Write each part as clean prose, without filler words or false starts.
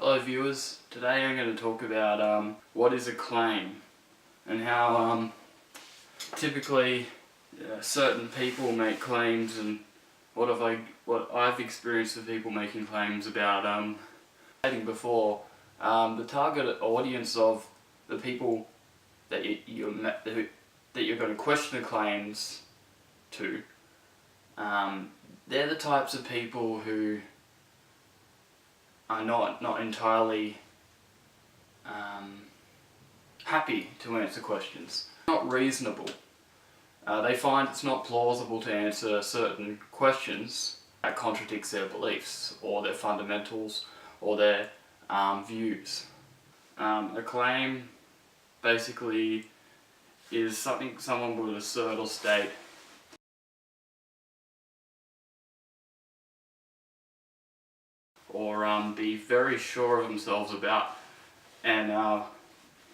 Hello viewers, today I'm going to talk about what is a claim and how typically certain people make claims and what I've experienced with people making claims about stating before the target audience of the people that you're going to question the claims to. They're the types of people who are not entirely happy to answer questions. Not reasonable. They find it's not plausible to answer certain questions that contradicts their beliefs or their fundamentals or their views. A claim basically is something someone would assert or state or be very sure of themselves about, and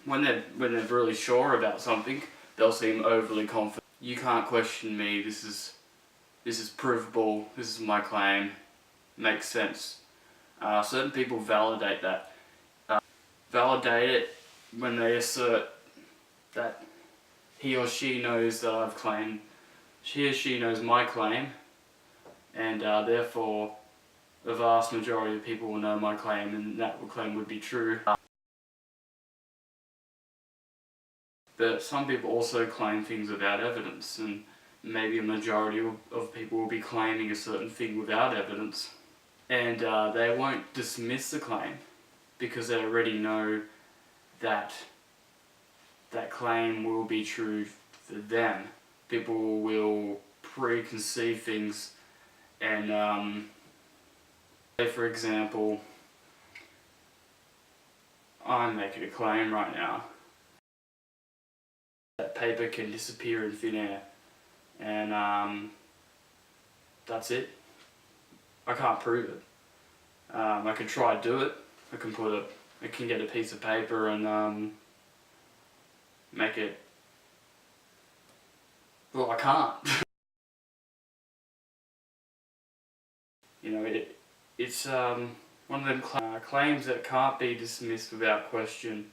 when they're really sure about something, they'll seem overly confident. You can't question me. This is provable. This is my claim. Makes sense. Certain people validate that. Validate it when they assert that he or she knows that I've claimed. He or she knows my claim, and therefore the vast majority of people will know my claim, and that claim would be true. But some people also claim things without evidence, and maybe a majority of people will be claiming a certain thing without evidence, and they won't dismiss the claim because they already know that that claim will be true for them. People will preconceive things and say, for example, I'm making a claim right now that paper can disappear in thin air, and that's it. I can't prove it. I can try to do it. I can get a piece of paper and make it. Well, I can't. You know, it's one of them claims that can't be dismissed without question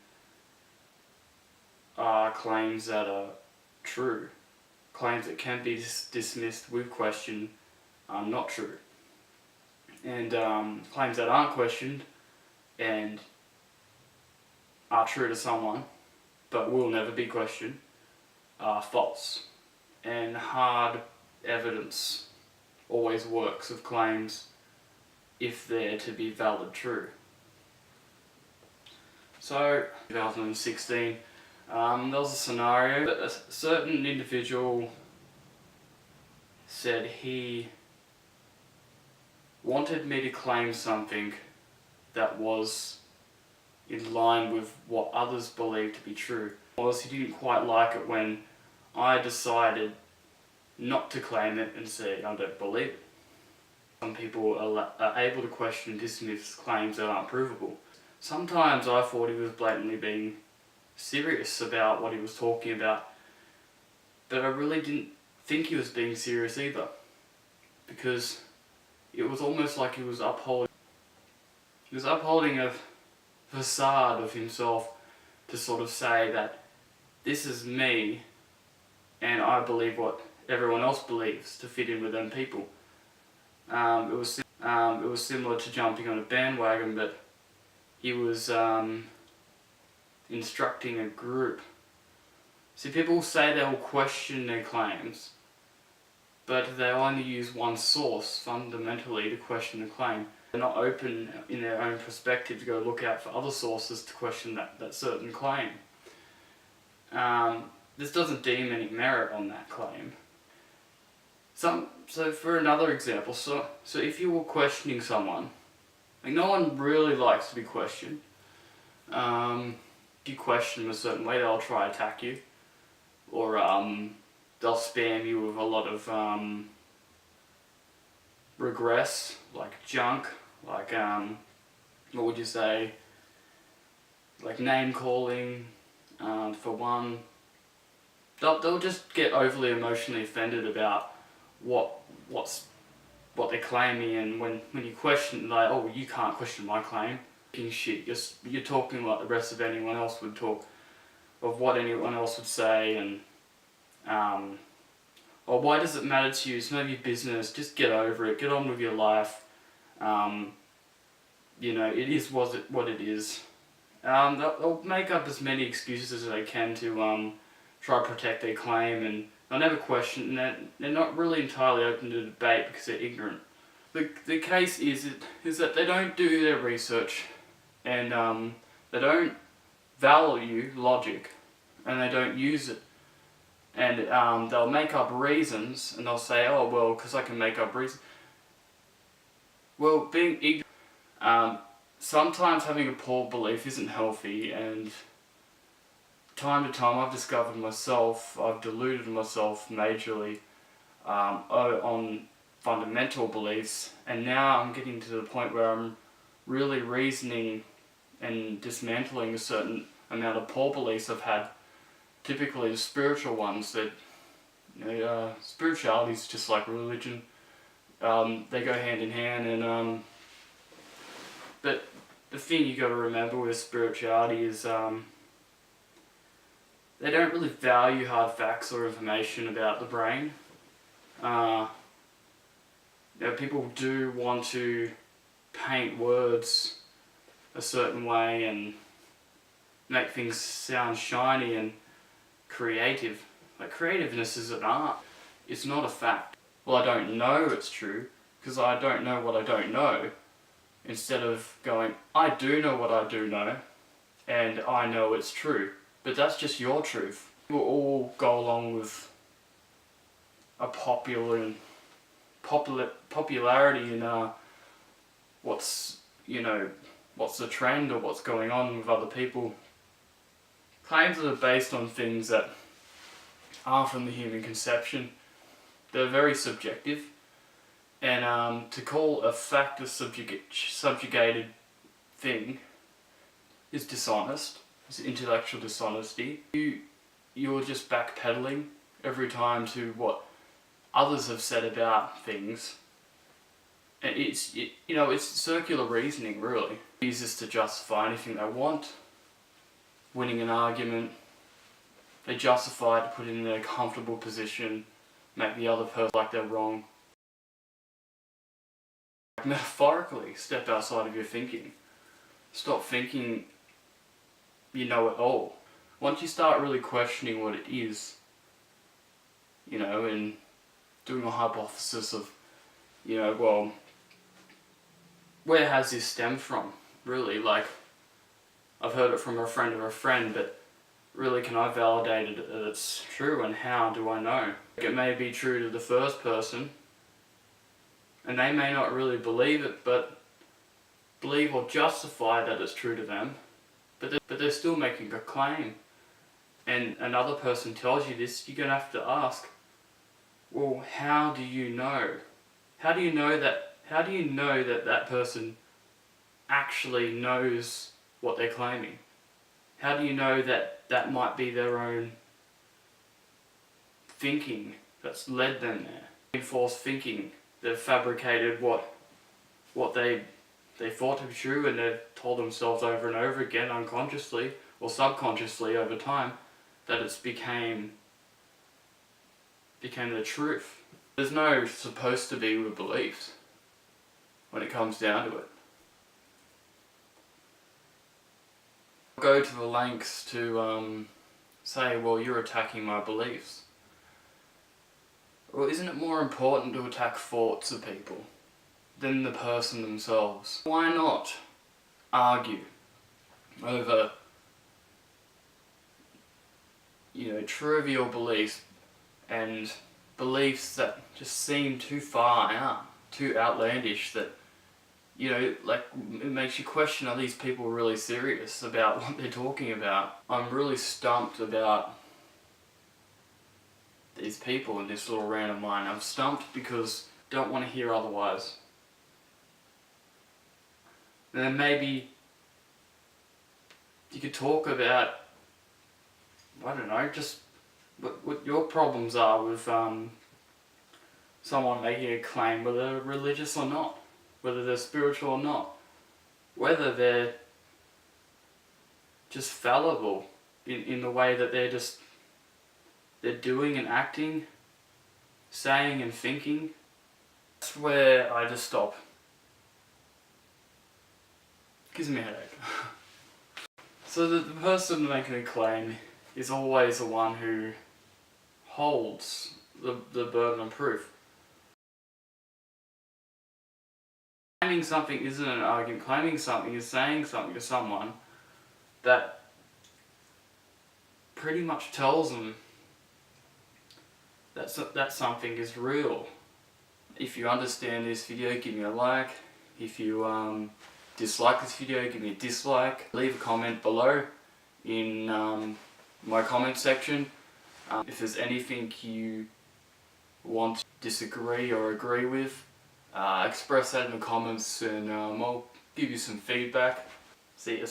are claims that are true. Claims that can be dismissed with question are not true. And claims that aren't questioned and are true to someone but will never be questioned are false. And hard evidence always works of claims if they're to be valid true. So, 2016, there was a scenario that a certain individual said he wanted me to claim something that was in line with what others believed to be true. He didn't quite like it when I decided not to claim it and say I don't believe it. Some people are able to question and dismiss claims that aren't provable. Sometimes I thought he was blatantly being serious about what he was talking about, but I really didn't think he was being serious either, because it was almost like he was upholding a facade of himself to sort of say that this is me and I believe what everyone else believes to fit in with them people. It was similar to jumping on a bandwagon, but he was instructing a group. See, people say they will question their claims, but they only use one source fundamentally to question the claim. They're not open in their own perspective to go look out for other sources to question that certain claim. This doesn't deem any merit on that claim. So for another example, so if you were questioning someone, like no one really likes to be questioned. If you question them a certain way, they'll try to attack you, or they'll spam you with a lot of regress, like junk, like what would you say, like name calling, for one. They'll just get overly emotionally offended about what they're claiming, and when you question, like, oh, you can't question my claim, shit. You're talking like the rest of anyone else would talk, of what anyone else would say, and or why does it matter to you? It's none of your business. Just get over it. Get on with your life. It is what it is. They'll make up as many excuses as they can to try to protect their claim, and they'll never question. And they're not really entirely open to debate because they're ignorant. The case is that they don't do their research, and they don't value logic, and they don't use it. And they'll make up reasons, and they'll say, oh, well, because I can make up reasons. Well, being ignorant, sometimes having a poor belief isn't healthy, and time to time I've discovered myself, I've deluded myself majorly on fundamental beliefs, and now I'm getting to the point where I'm really reasoning and dismantling a certain amount of poor beliefs I've had, typically the spiritual ones that, spirituality is just like religion. They go hand in hand, and but the thing you got to remember with spirituality is they don't really value hard facts or information about the brain. People do want to paint words a certain way and make things sound shiny and creative. Like, creativeness is an art. It's not a fact. Well, I don't know it's true because I don't know what I don't know. Instead of going, I do know what I do know, and I know it's true. But that's just your truth. We'll all go along with a popularity in what's the trend or what's going on with other people. Claims that are based on things that are from the human conception, they're very subjective, and to call a fact a subjugated thing is dishonest. It's intellectual dishonesty. You're just backpedaling every time to what others have said about things, and it's circular reasoning, really. They use this to justify anything they want. Winning an argument, they justify it to put it in a comfortable position, make the other person like they're wrong. Metaphorically, step outside of your thinking. Stop thinking you know it all. Once you start really questioning what it is, and doing a hypothesis of, well, where has this stemmed from? Really, like, I've heard it from a friend of a friend, but really, can I validate it that it's true, and how do I know? It may be true to the first person, and they may not really believe it, but believe or justify that it's true to them, but they're still making a claim. And another person tells you this, you're going to have to ask, well, how do you know? How do you know that that person actually knows what they're claiming? How do you know that that might be their own thinking that's led them there? Reinforced thinking. They've fabricated what they thought to be true, and they've told themselves over and over again, unconsciously or subconsciously over time, that it's became the truth. There's no supposed to be with beliefs when it comes down to it. Go to the lengths to say, well, you're attacking my beliefs. Well, isn't it more important to attack thoughts of people than the person themselves? Why not argue over, trivial beliefs and beliefs that just seem too far out, too outlandish, that, it makes you question, are these people really serious about what they're talking about? I'm really stumped about these people in this little rant of mine. I'm stumped because I don't want to hear otherwise. And then maybe you could talk about, I don't know, just what your problems are with someone making a claim, whether they're religious or not, whether they're spiritual or not, whether they're just fallible in the way that they're doing and acting, saying and thinking. That's where I just stop. Gives me a headache. So the person making a claim is always the one who holds the burden of proof. Claiming something isn't an argument. Claiming something is saying something to someone that pretty much tells them that something is real. If you understand this video, give me a like. If you dislike this video, give me a dislike. Leave a comment below in my comment section. If there's anything you want to disagree or agree with, express that in the comments, and I'll give you some feedback. See ya.